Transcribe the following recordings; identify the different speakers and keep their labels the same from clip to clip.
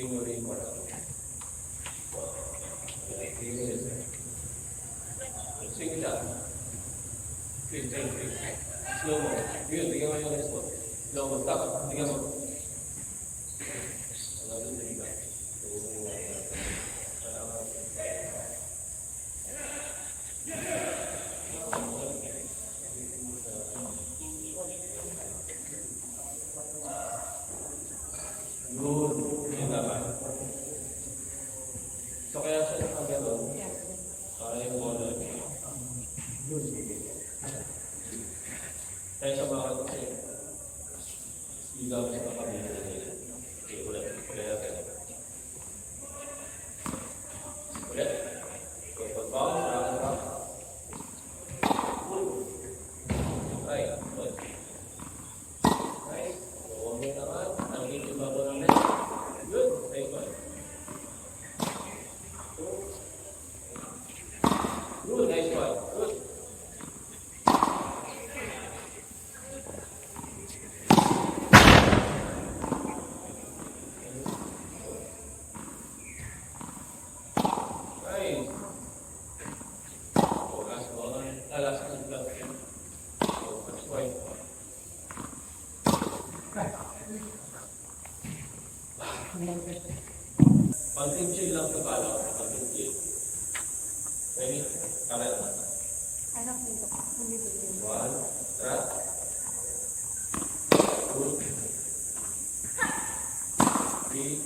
Speaker 1: fingering mo lang. Sige siya. Slow mo. Yun, bigyan mo yung response. Slow mo, stop. Bigyan mo. Good. Yun naman. So kaya siya nakagano'n. Para yung bola. Kaya siya bakit kasi sigaw siya sa kabila. Okay, ulit. Ulit. Okay, pag-bounce, round. Right. Good. Nice. So, okay naman. Ang hindi ba ko ng net? Good. Okay, good. Good. Nice one. Good. Nice. Oh, last ball. Last ball. Oh, that's right. Konting chill lang sa bala. Konting chill. Ready? Kala naman. One. Tara. Two. Three.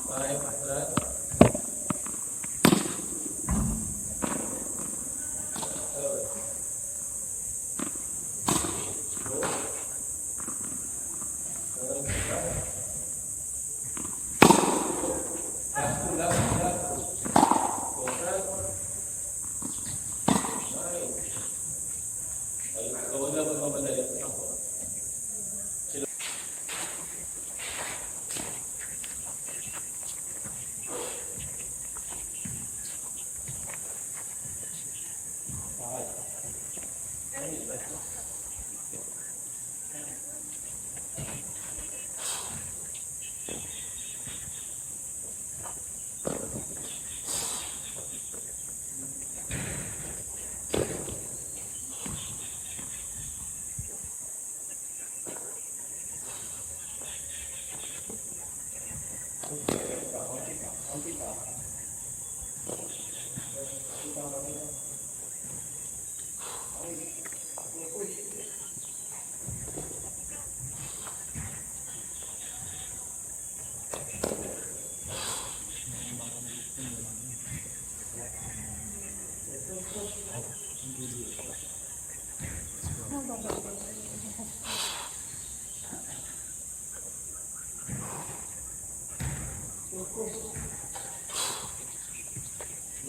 Speaker 1: Five. Tara.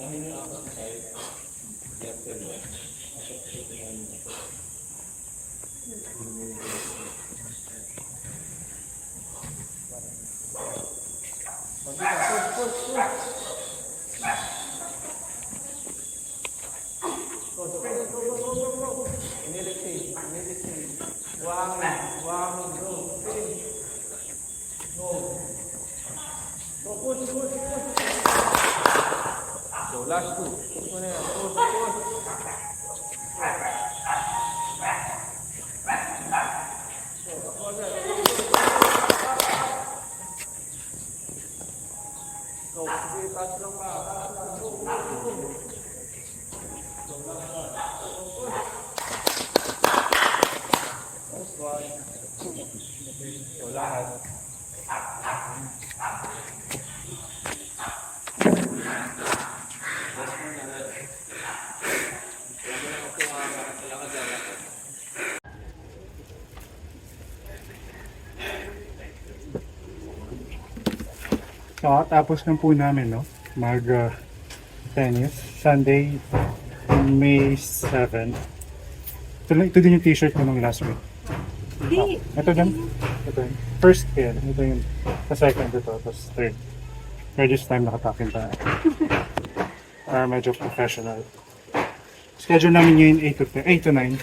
Speaker 1: Dahil yung ako sa side, left and right. So last two. Push mo na yan. Push. So, sige, touch lang pa. So, last one. Last one. So, lahat.
Speaker 2: So, tapos lang po namin, no? Mag-tennis. Sunday, May 7. Ito din yung t-shirt ko nung last week. Ito din. Ito yung first pair. Ito yung sa second ito. Tapos third. Pero this time nakatakin tayo. Medyo professional. Schedule namin ngayon 8 to 9.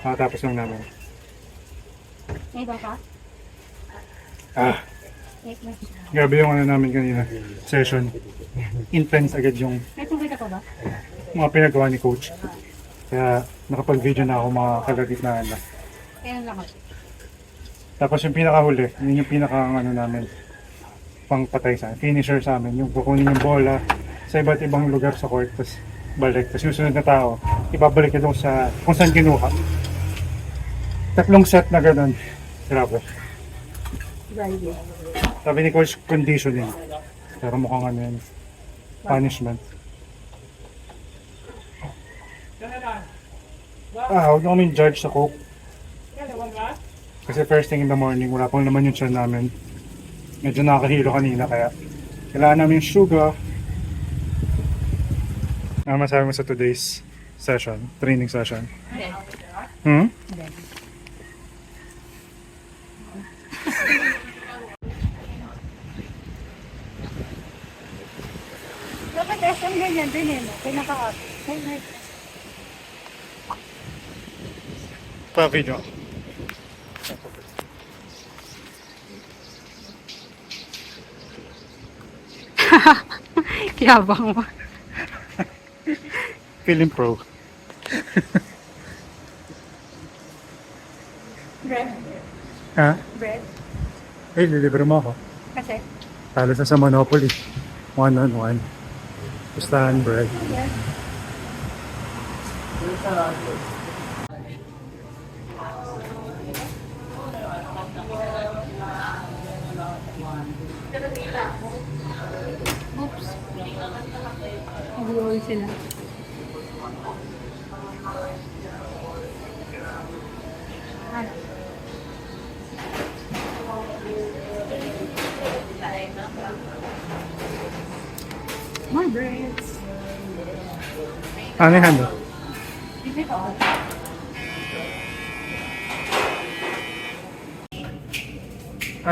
Speaker 2: Tapos lang namin.
Speaker 3: May iba pa?
Speaker 2: Ah,
Speaker 3: Wait lang.
Speaker 2: grabe yung ano namin kanina. Session. Intense agad yung
Speaker 3: May tubig ka pa ba?
Speaker 2: mga pinagawa ni coach. Kaya nakapag-video na ako mga kalagitnaan na.
Speaker 3: Kaya lang ako.
Speaker 2: Tapos yung pinakahuli, yun yung ano namin, pangpatay sa finisher sa amin. Yung kukunin yung bola sa iba't ibang lugar sa court, tapos balik. Tapos yung sunod na tao, ibabalik ito sa kung saan kinuha. 3 set na ganun. Grabe.
Speaker 3: Driving.
Speaker 2: Sabi ni coach, conditioning. Pero mukhang ano yun, punishment. Huwag na kami judge sa coke. Kasi first thing in the morning, wala pang naman yung tiyan namin. Medyo nakakahilo kanina, kaya kailangan namin yung sugar. Ano masabi mo sa today's session, training session?
Speaker 3: Hindi.
Speaker 2: Hmm?
Speaker 3: Hindi. Dapat SM ganyan din eh, no? Pinaka-up.
Speaker 2: Pa-video.
Speaker 3: Yabang mo.
Speaker 2: Feeling pro.
Speaker 3: Bread.
Speaker 2: Ha?
Speaker 3: Bread.
Speaker 2: Eh, lilibre mo ako.
Speaker 3: Kasi?
Speaker 2: Talo sa Monopoly. 1-on-1. Pustahan bread.
Speaker 3: Yeah. Oops. Mag-roll sila. Ano? More breads.
Speaker 2: Ano yung handle?
Speaker 3: Hindi pa.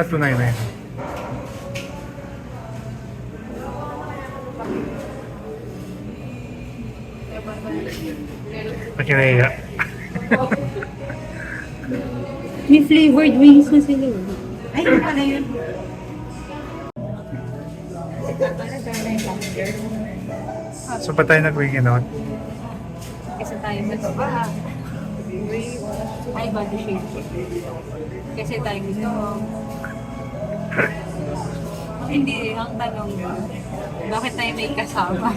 Speaker 2: Tunay na yun. Pakinaya.
Speaker 3: May flavored wings na sila. Ay, hindi pala yun.
Speaker 2: So, pa tayo nag-wingin out?
Speaker 3: Kasi tayo sa baba. Ay, body shape. Kasi tayo gusto. Hindi, ang tanong yun. Bakit tayo may kasama?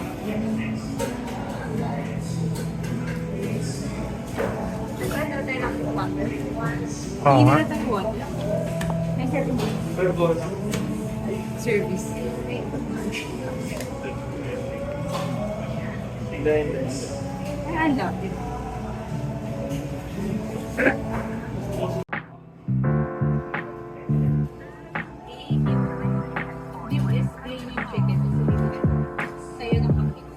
Speaker 2: Oo
Speaker 3: Hindi
Speaker 2: nga.
Speaker 3: na tayo what? May service. Ay, ang lapit. Di mo explain yung chicken. Sa'yo ng pangit.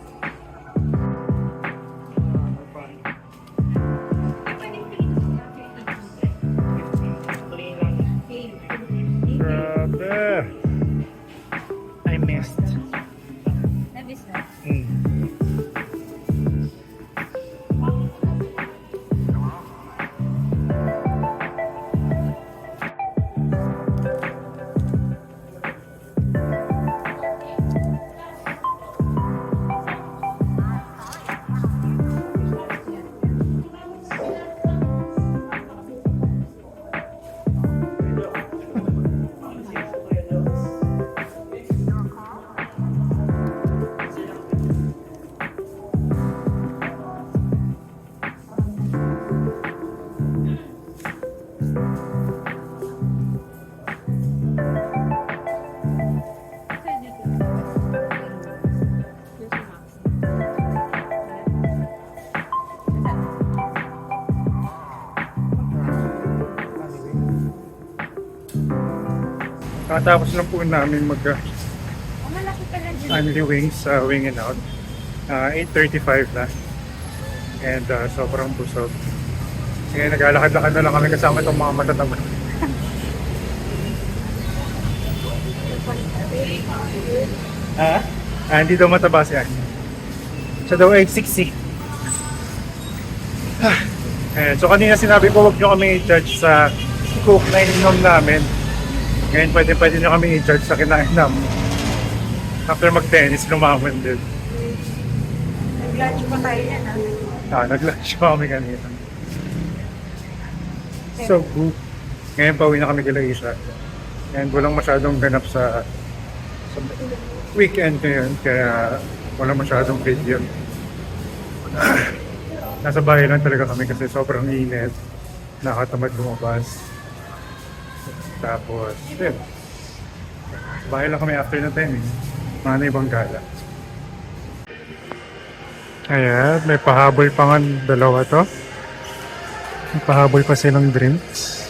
Speaker 2: Grabe. I missed.
Speaker 3: Nabis na.
Speaker 2: Katapos lang po namin mag
Speaker 3: Malaki pala dyan.
Speaker 2: Unli wings sa Wing and Out. 8:35 na. And sobrang busog. Kaya naglalakad-lakad na lang kami kasama itong mga matataba. Ha? Hindi daw mataba siya. Siya daw ay 60. So kanina sinabi ko huwag nyo kami i-judge sa coke na ininom namin. Ngayon pwede nyo kami i-charge sa kinain namin. After mag-tennis, lumaman din.
Speaker 3: Nag-lunch pa tayo yan,
Speaker 2: Nag-lunch pa kami kanina. So, ngayon pauwi na kami kila Isha. Ngayon walang masyadong ganap sa weekend ngayon, kaya walang masyadong video. Nasa bahay lang talaga kami kasi sobrang init. Nakatamad lumabas. Tapos, yun. Sa bahay lang kami after na tennis. Mga na ibang gala. Ayan, may pahabol pa nga dalawa to. May pahabol pa silang drinks.